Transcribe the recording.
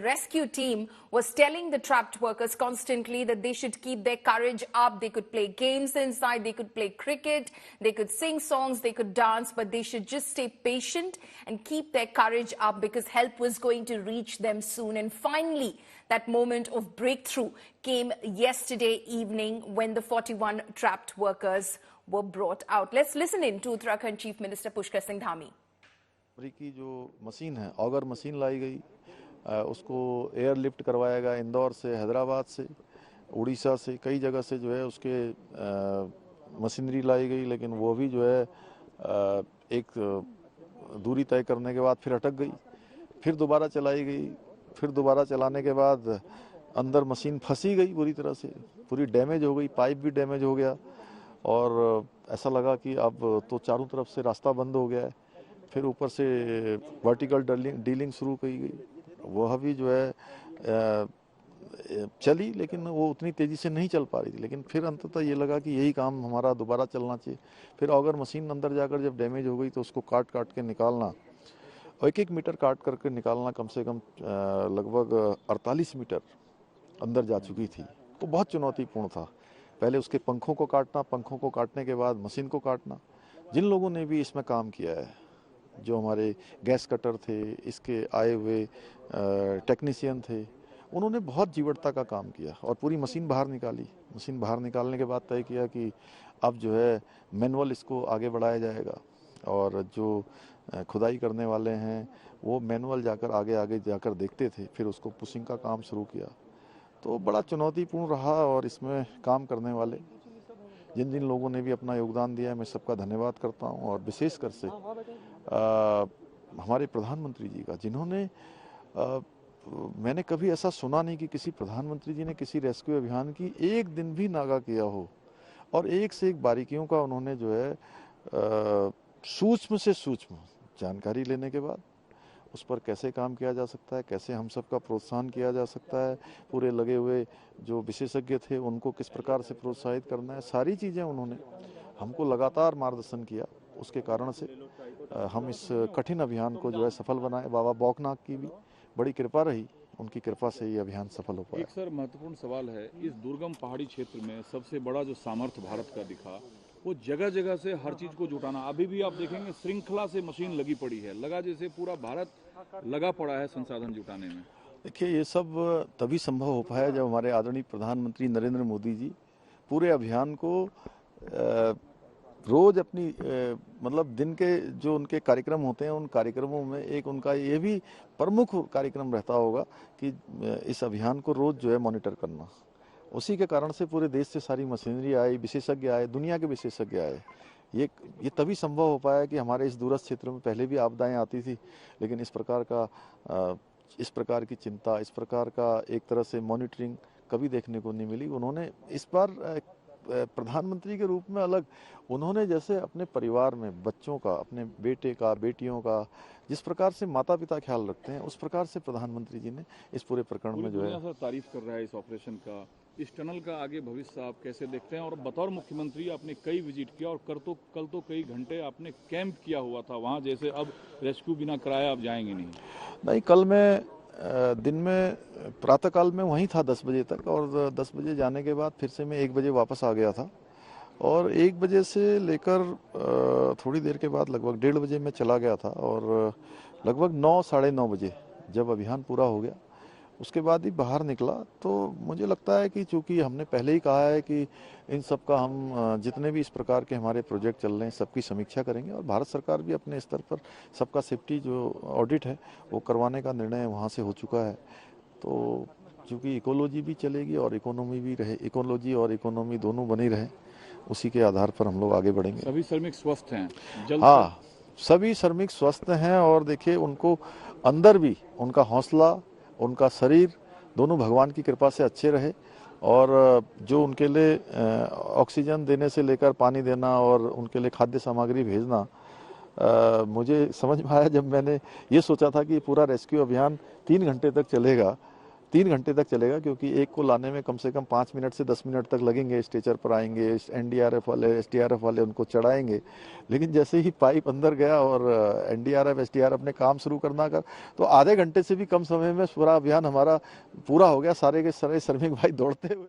rescue team was telling the trapped workers constantly that they should keep their courage up. They could play games inside, they could play cricket, they could sing songs, they could dance, but they should just stay patient and keep their courage up because help was going to reach them soon. And finally, that moment of breakthrough came yesterday evening when the 41 trapped workers were brought out. Let's listen in to Uttarakhand Chief Minister Pushkar Singh Dhami. की जो machine है, auger machine लाई गई, उसको air lift करवाया गया इंदौर से, हैदराबाद से, उड़ीसा से, कई जगह से जो है उसके मशीनरी लाई गई, लेकिन वो भी जो है एक दूरी तय करने के बाद फिर अटक गई, फिर दोबारा चलाई गई, फिर दोबारा चलाने के बाद अंदर मशीन फंसी गई पूरी तरह से, पूरी डैमेज हो गई, पाइप भी डैमेज हो गया और ऐसा लगा कि अब तो चारों तरफ से रास्ता बंद हो गया है। फिर ऊपर से वर्टिकल डीलिंग शुरू की गई, वह भी जो है चली, लेकिन वो उतनी तेज़ी से नहीं चल पा रही थी। लेकिन फिर अंततः ये लगा कि यही काम हमारा दोबारा चलना चाहिए। फिर ऑगर मशीन अंदर जाकर जब डैमेज हो गई तो उसको काट काट के निकालना, और एक मीटर काट करके निकालना, कम से कम लगभग 48 मीटर अंदर जा चुकी थी। तो बहुत चुनौतीपूर्ण था। पहले उसके पंखों को काटना, पंखों को काटने के बाद मशीन को काटना। जिन लोगों ने भी इसमें काम किया है, जो हमारे गैस कटर थे, इसके आए हुए टेक्नीशियन थे, उन्होंने बहुत जीवटता का काम किया और पूरी मशीन बाहर निकाली। मशीन बाहर निकालने के बाद तय किया कि अब जो है मैनुअल इसको आगे बढ़ाया जाएगा और जो खुदाई करने वाले हैं वो मैनुअल जाकर आगे जाकर देखते थे, फिर उसको पुशिंग का काम शुरू किया। तो बड़ा चुनौतीपूर्ण रहा और इसमें काम करने वाले जिन जिन लोगों ने भी अपना योगदान दिया है, मैं सबका धन्यवाद करता हूं और विशेषकर से हमारे प्रधानमंत्री जी का, जिन्होंने मैंने कभी ऐसा सुना नहीं कि किसी प्रधानमंत्री जी ने किसी रेस्क्यू अभियान की एक दिन भी नागा किया हो और एक से एक बारीकियों का उन्होंने जो है सूक्ष्म से सूक्ष्म जानकारी लेने के बाद उस पर कैसे काम किया जा सकता है, कैसे हम सबका प्रोत्साहन किया जा सकता है, पूरे लगे हुए जो विशेषज्ञ थे उनको किस प्रकार से प्रोत्साहित करना है, सारी चीज़ें उन्होंने हमको लगातार मार्गदर्शन किया। उसके कारण से हम इस कठिन अभियान को जो है सफल बनाए। बाबा बौकनाथ की भी बड़ी कृपा रही, उनकी कृपा से ये अभियान सफल हो पाया। एक सर महत्वपूर्ण सवाल है, इस दुर्गम पहाड़ी क्षेत्र में सबसे बड़ा जो सामर्थ्य भारत का दिखा, वो जगह जगह से हर चीज को जुटाना। अभी भी आप देखेंगे श्रृंखला से मशीन लगी पड़ी है, लगा जैसे पूरा भारत लगा पड़ा है संसाधन जुटाने में। देखिए, ये सब तभी संभव हो पाया जब हमारे आदरणीय प्रधानमंत्री नरेंद्र मोदी जी पूरे अभियान को रोज अपनी मतलब दिन के जो उनके कार्यक्रम होते हैं, उन कार्यक्रमों में एक उनका ये भी प्रमुख कार्यक्रम रहता होगा कि इस अभियान को रोज जो है मॉनिटर करना। उसी के कारण से पूरे देश से सारी मशीनरी आई, विशेषज्ञ आए, दुनिया के विशेषज्ञ आए। ये तभी संभव हो पाया कि हमारे इस दूरस्थ क्षेत्र में पहले भी आपदाएं आती थी, लेकिन इस प्रकार की चिंता, इस प्रकार का एक तरह से मॉनिटरिंग कभी देखने को नहीं मिली। उन्होंने इस बार प्रधानमंत्री के रूप में अलग, उन्होंने जैसे अपने परिवार में बच्चों का, अपने बेटे का, बेटियों का जिस प्रकार से माता पिता ख्याल रखते हैं, उस प्रकार से प्रधानमंत्री जी ने इस पूरे प्रकरण में जो है तारीफ कर रहा है इस ऑपरेशन का। इस टनल का आगे भविष्य आप कैसे देखते हैं? और बतौर मुख्यमंत्री आपने कई विजिट किया और कल तो कई घंटे आपने कैंप किया हुआ था वहाँ, जैसे अब रेस्क्यू बिना कराए आप जाएंगे नहीं? कल मैं दिन में प्रातःकाल में वहीं था 10 बजे तक, और 10 बजे जाने के बाद फिर से मैं 1 बजे वापस आ गया था और 1 बजे से लेकर थोड़ी देर के बाद लगभग 1:30 बजे मैं चला गया था और लगभग 9 साढ़े 9 बजे जब अभियान पूरा हो गया उसके बाद ही बाहर निकला। तो मुझे लगता है कि चूंकि हमने पहले ही कहा है कि इन सब का हम जितने भी इस प्रकार के हमारे प्रोजेक्ट चल रहे हैं सबकी समीक्षा करेंगे और भारत सरकार भी अपने स्तर पर सबका सेफ्टी जो ऑडिट है वो करवाने का निर्णय वहाँ से हो चुका है। तो चूँकि इकोलॉजी भी चलेगी और इकोनॉमी भी रहे, इकोलॉजी और इकोनॉमी दोनों बनी रहे, उसी के आधार पर हम लोग आगे बढ़ेंगे। सभी श्रमिक स्वस्थ हैं? हाँ, सभी श्रमिक स्वस्थ हैं और देखिए उनको अंदर भी उनका हौसला, उनका शरीर दोनों भगवान की कृपा से अच्छे रहे और जो उनके लिए ऑक्सीजन देने से लेकर पानी देना और उनके लिए खाद्य सामग्री भेजना, मुझे समझ में आया जब मैंने ये सोचा था कि पूरा रेस्क्यू अभियान 3 घंटे तक चलेगा, 3 घंटे तक चलेगा, क्योंकि एक को लाने में कम से कम 5 मिनट से 10 मिनट तक लगेंगे। स्ट्रेचर पर आएंगे, एनडीआरएफ वाले, एसडीआरएफ वाले उनको चढ़ाएंगे। लेकिन जैसे ही पाइप अंदर गया और एनडीआरएफ एसडीआरएफ ने काम शुरू करना कर, तो आधे घंटे से भी कम समय में पूरा अभियान हमारा पूरा हो गया। सारे के सारे श्रमिक भाई दौड़ते हुए